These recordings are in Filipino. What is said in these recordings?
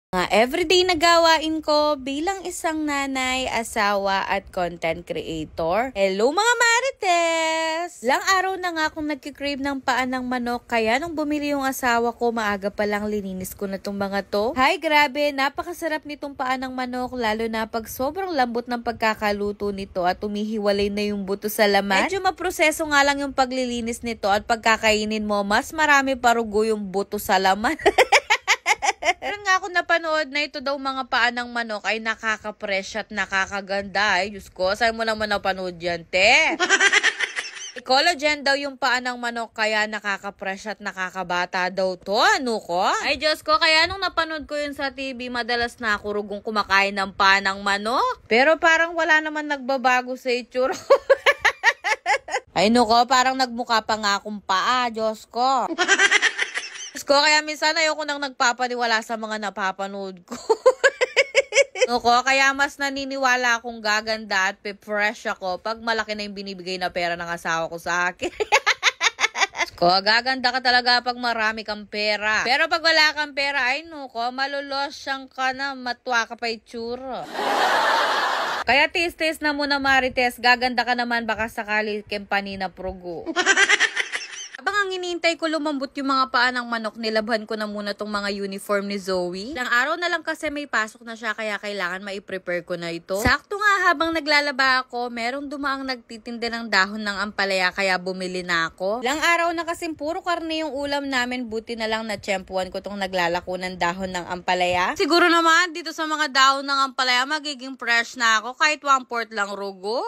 Mga everyday na gawain ko bilang isang nanay, asawa at content creator. Hello mga marites! Lang araw na nga akong nagkikrave ng paan ng manok, kaya nung bumili yung asawa ko, maaga pa lang lininis ko na tong mga to. Hay, grabe, napakasarap nitong paan ng manok, lalo na pag sobrang lambot ng pagkakaluto nito at umihiwalay na yung buto sa laman. Medyo maproseso nga lang yung paglilinis nito at pagkakainin mo, mas marami parugo yung buto sa laman. Meron nga ako napanood na ito daw mga paa ng manok ay nakaka-fresh at nakakaganda. Ay, Diyos ko, saan mo naman napanood yan, te? Collagen daw yung paa ng manok, kaya nakaka-fresh at nakakabata daw to. Ano ko? Ay, Diyos ko, kaya nung napanood ko yun sa TV, madalas na ako rugong kumakain ng paa ng manok. Pero parang wala naman nagbabago sa itsura. Ay, nuko, parang nagmukha pa nga akong paa, Diyos ko. Kaya minsan ayoko nang nagpapaniwala sa mga napapanood ko. Kaya mas naniniwala akong gaganda at pe-fresh ako pag malaki na yung binibigay na pera ng asawa ko sa akin. Gaganda ka talaga pag marami kang pera. Pero pag wala kang pera, ay malulosyang ka na, matwa ka pa itsura. Kaya tis-tis na muna marites, gaganda ka naman baka sakali kempani na prugo. Habang hinihintay ko lumambot yung mga paa ng manok, nilabhan ko na muna tong mga uniform ni Zoe. Ilang araw na lang kasi may pasok na siya, kaya kailangan mai-prepare ko na ito. Sakto nga habang naglalaba ako, merong dumaang nagtitinda ng dahon ng ampalaya, kaya bumili na ako. Ilang araw na kasing puro karne yung ulam namin, buti na lang na tiyempuan ko tong naglalako ng dahon ng ampalaya. Siguro naman dito sa mga dahon ng ampalaya magiging fresh na ako kahit 1/4 lang rugo.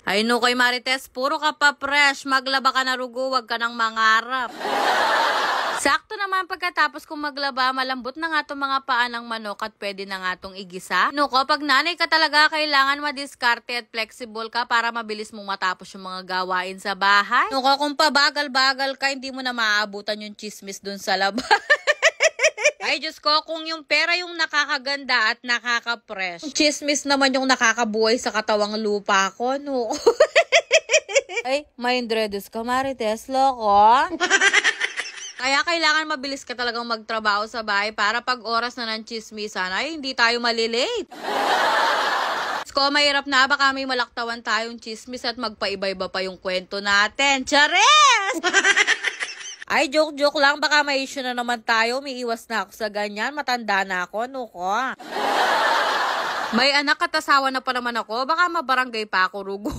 Ay kay marites, puro ka pa fresh, maglaba ka na rugo, wag ka nang mangarap. Sakto naman pagkatapos kong maglaba, malambot na nga itong mga paa ng manok at pwede na nga itong igisa. Pag nanay ka talaga, kailangan madiskarte at flexible ka para mabilis mong matapos yung mga gawain sa bahay. Kung pabagal-bagal ka, hindi mo na maaabutan yung chismis dun sa labas. Ay, Diyos ko, kung yung pera yung nakakaganda at nakaka-fresh, chismis naman yung nakakabuhay sa katawang lupa ko, Ay, mindredos ka, marites, loko. Kaya kailangan mabilis ka talagang magtrabaho sa bahay para pag oras na ng chismisan, ay hindi tayo malilate. Mahirap na, baka may malaktawan tayong chismis at magpaiba-iba pa yung kwento natin. Chares! Ay, joke lang. Baka may issue na naman tayo. May iwas na ako sa ganyan. Matanda na ako, May anak at asawa na pa naman ako. Baka mabarangay pa ako, rugo.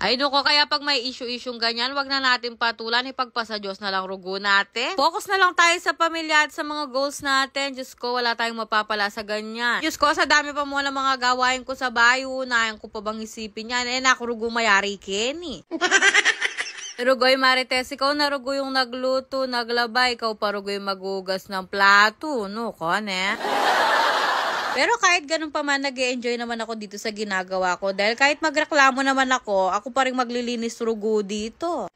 Ay, kaya pag may issue-isyong ganyan, wag na natin patulan. Ipagpasa Diyos na lang rugo natin. Focus na lang tayo sa pamilya at sa mga goals natin. Diyos ko, wala tayong mapapala sa ganyan. Diyos ko, sa dami pa muna mga gawain ko sa bayo. Unayan ko pa bang isipin yan? Naku, rugo mayari Kenny. Rugoy marites, ikaw na rugo yung nagluto, naglaba, ikaw pa rugo yung magugas ng plato, Pero kahit ganun pa man, nag-e-enjoy naman ako dito sa ginagawa ko. Dahil kahit magreklamo naman ako pa rin maglilinis rugo dito.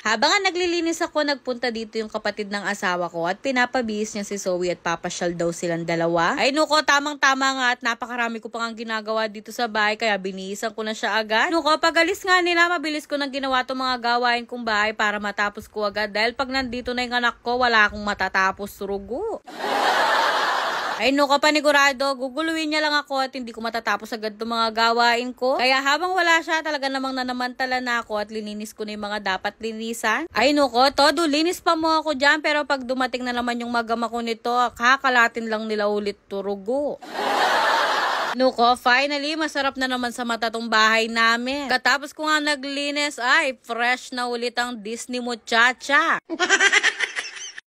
Habang naglilinis ako, nagpunta dito yung kapatid ng asawa ko at pinapabihis niya si Zoe at papasyal daw silang dalawa. Ay tamang-tama nga at napakarami ko pang ginagawa dito sa bahay, kaya binihisan ko na siya agad. Pag alis nga nila, mabilis ko nang ginawa itong mga gawain kong bahay para matapos ko agad. Dahil pag nandito na yung anak ko, wala akong matatapos rugo. Ay panigurado, guguluhin niya lang ako at hindi ko matatapos agad itong mga gawain ko. Kaya habang wala siya, talaga namang nanamantala na ako at lininis ko na yung mga dapat linisan. Ay todo, linis pa mo ako dyan, pero pag dumating na naman yung magama ko nito, kakalatin lang nila ulit turugo. Finally, masarap na naman sa mata tong bahay namin. Katapos ko nga naglinis, ay fresh na ulit ang Disney Muchacha.